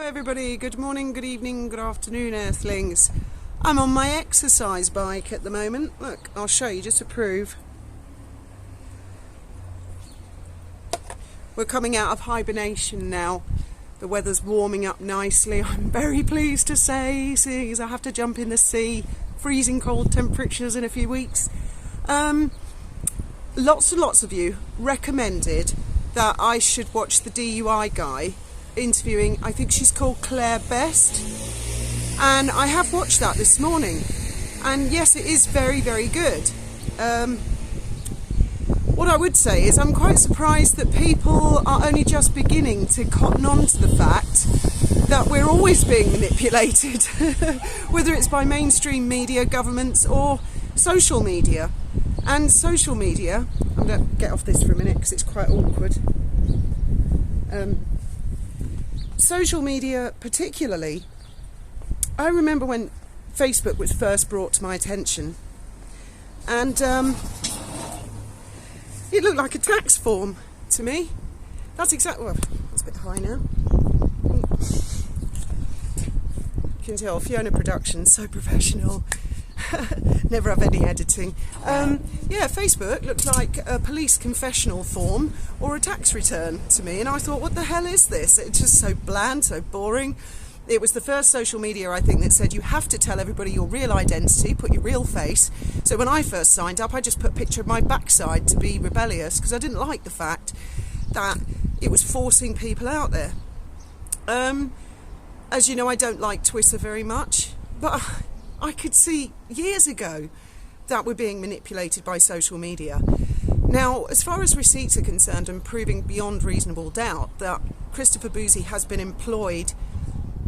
Hello everybody, good morning, good evening, good afternoon earthlings. I'm on my exercise bike at the moment. Look, I'll show you just to prove. We're coming out of hibernation now. The weather's warming up nicely, I'm very pleased to say, seeing as I have to jump in the sea. Freezing cold temperatures in a few weeks. Lots and lots of you recommended that I should watch the DUI guy interviewing, I think she's called Claire Best, and I have watched that this morning, and yes, it is very, very good. What I would say is I'm quite surprised that people are only just beginning to cotton on to the fact that we're always being manipulated, whether it's by mainstream media, governments, or social media. And social media, I'm going to get off this for a minute because it's quite awkward. Social media particularly, I remember when Facebook was first brought to my attention, and it looked like a tax form to me. That's exactly, well, it's a bit high now. You can tell Fiona Productions, so professional. Never have any editing. Yeah, Facebook looked like a police confessional form or a tax return to me, and I thought, what the hell is this? It's just so bland, so boring. It was the first social media, I think, that said you have to tell everybody your real identity, put your real face. So when I first signed up, I just put a picture of my backside to be rebellious, because I didn't like the fact that it was forcing people out there. As you know, I don't like Twitter very much, but I could see years ago that we're being manipulated by social media. Now, as far as receipts are concerned, and proving beyond reasonable doubt that Christopher Bouzy has been employed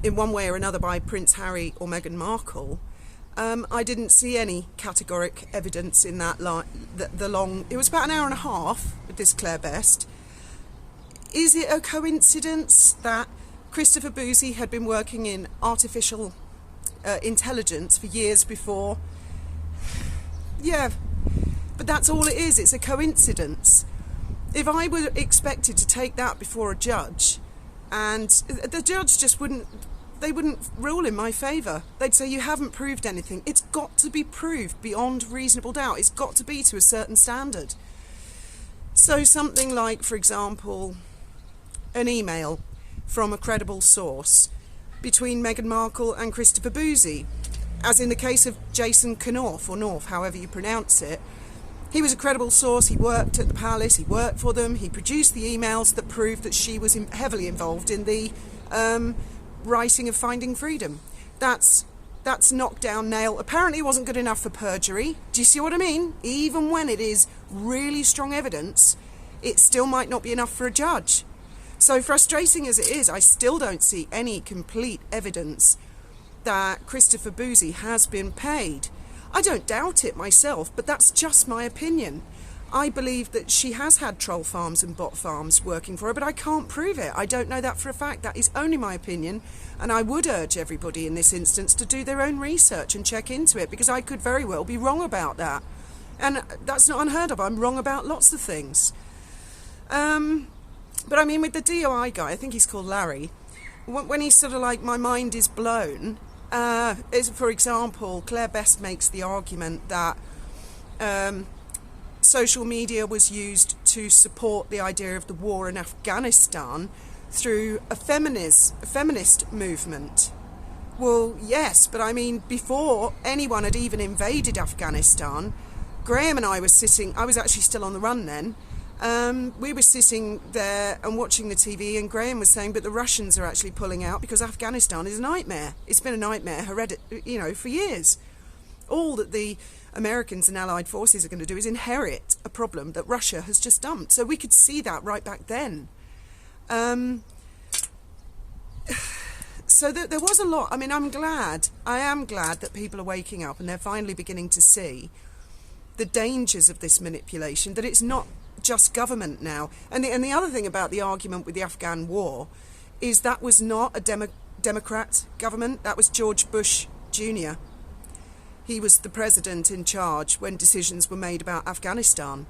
in one way or another by Prince Harry or Meghan Markle, I didn't see any categoric evidence in that it was about an hour and a half with this Claire Best. Is it a coincidence that Christopher Bouzy had been working in artificial intelligence for years before? Yeah, but that's all it is. It's a coincidence. If I were expected to take that before a judge, and the judge just wouldn't rule in my favour. They'd say, you haven't proved anything. It's got to be proved beyond reasonable doubt. It's got to be to a certain standard. So something like, for example, an email from a credible source between Meghan Markle and Christopher Bouzy, as in the case of Jason Knorf, or North, however you pronounce it. He was a credible source, he worked at the palace, he worked for them, he produced the emails that proved that she was heavily involved in the writing of Finding Freedom. That's knockdown nail. Apparently it wasn't good enough for perjury. Do you see what I mean? Even when it is really strong evidence, it still might not be enough for a judge. So frustrating as it is, I still don't see any complete evidence that Christopher Bouzy has been paid. I don't doubt it myself, but that's just my opinion. I believe that she has had troll farms and bot farms working for her, but I can't prove it. I don't know that for a fact. That is only my opinion, and I would urge everybody in this instance to do their own research and check into it, because I could very well be wrong about that. And that's not unheard of. I'm wrong about lots of things. But I mean, with the DUI guy, I think he's called Larry, when he's sort of like, my mind is blown, for example, Claire Best makes the argument that social media was used to support the idea of the war in Afghanistan through a feminist movement. Well, yes, but I mean, before anyone had even invaded Afghanistan, Graham and I were sitting, I was actually still on the run then, we were sitting there and watching the TV, and Graham was saying, but the Russians are actually pulling out because Afghanistan is a nightmare. It's been a nightmare, for years. All that the Americans and Allied forces are going to do is inherit a problem that Russia has just dumped. So we could see that right back then. So there was a lot. I mean, I am glad that people are waking up and they're finally beginning to see the dangers of this manipulation, that it's not just government now. And the other thing about the argument with the Afghan war is that was not a Democrat government. That was George Bush Jr. He was the president in charge when decisions were made about Afghanistan.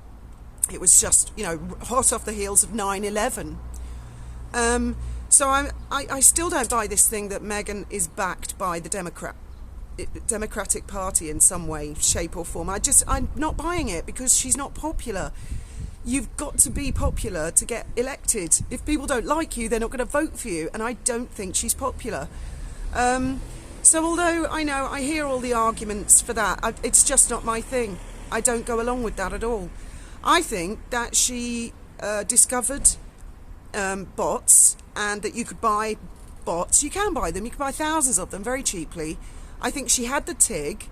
It was just, hot off the heels of 9/11. So I still don't buy this thing that Meghan is backed by the Democratic Party in some way, shape or form. I'm not buying it because she's not popular. You've got to be popular to get elected. If people don't like you, they're not going to vote for you, and I don't think she's popular. So although I hear all the arguments for that, it's just not my thing. I don't go along with that at all. I think that she discovered bots, and that you could buy bots. You can buy them. You can buy thousands of them very cheaply. I think she had the TIG,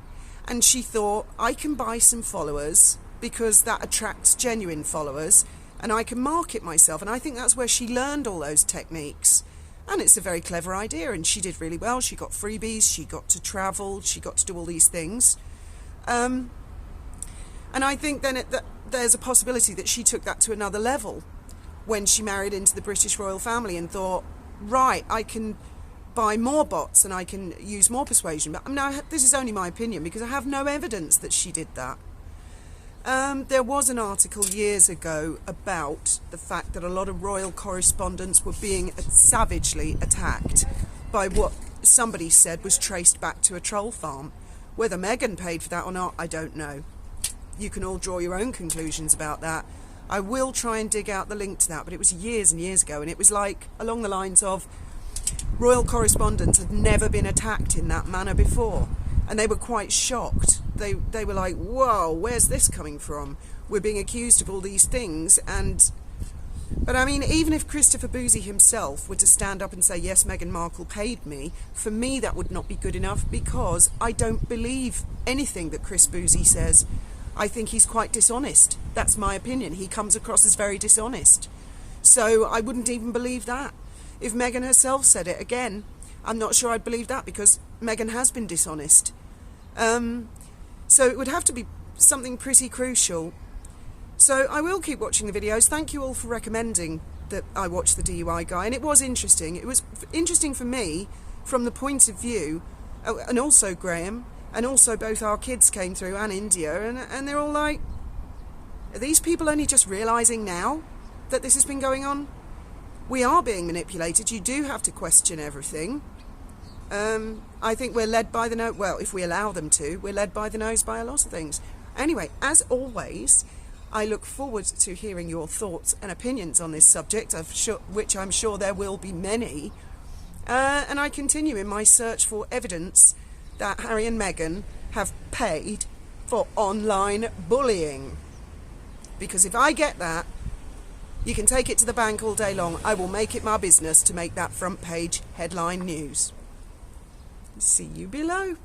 and she thought, I can buy some followers because that attracts genuine followers, and I can market myself. And I think that's where she learned all those techniques. And it's a very clever idea, and she did really well. She got freebies, she got to travel, she got to do all these things. And I think then there's a possibility that she took that to another level when she married into the British royal family and thought, right, I can buy more bots and I can use more persuasion. But now, this is only my opinion because I have no evidence that she did that. There was an article years ago about the fact that a lot of royal correspondents were being savagely attacked by what somebody said was traced back to a troll farm. Whether Meghan paid for that or not, I don't know. You can all draw your own conclusions about that. I will try and dig out the link to that, but it was years and years ago, and it was like along the lines of royal correspondents had never been attacked in that manner before, and they were quite shocked. They were like, whoa, where's this coming from? We're being accused of all these things. But I mean, even if Christopher Bouzy himself were to stand up and say, yes, Meghan Markle paid me, for me that would not be good enough, because I don't believe anything that Chris Bouzy says. I think he's quite dishonest. That's my opinion. He comes across as very dishonest. So I wouldn't even believe that. If Meghan herself said it, again, I'm not sure I'd believe that, because Meghan has been dishonest. So it would have to be something pretty crucial. So I will keep watching the videos. Thank you all for recommending that I watch the DUI guy. And it was interesting. It was interesting for me from the point of view, and also Graham, and also both our kids came through, and India, and they're all like, are these people only just realising now that this has been going on? We are being manipulated. You do have to question everything. I think we're led by the nose. Well, if we allow them to, we're led by the nose by a lot of things. Anyway, as always, I look forward to hearing your thoughts and opinions on this subject, which I'm sure there will be many. And I continue in my search for evidence that Harry and Meghan have paid for online bullying. Because if I get that, you can take it to the bank all day long. I will make it my business to make that front page headline news. See you below.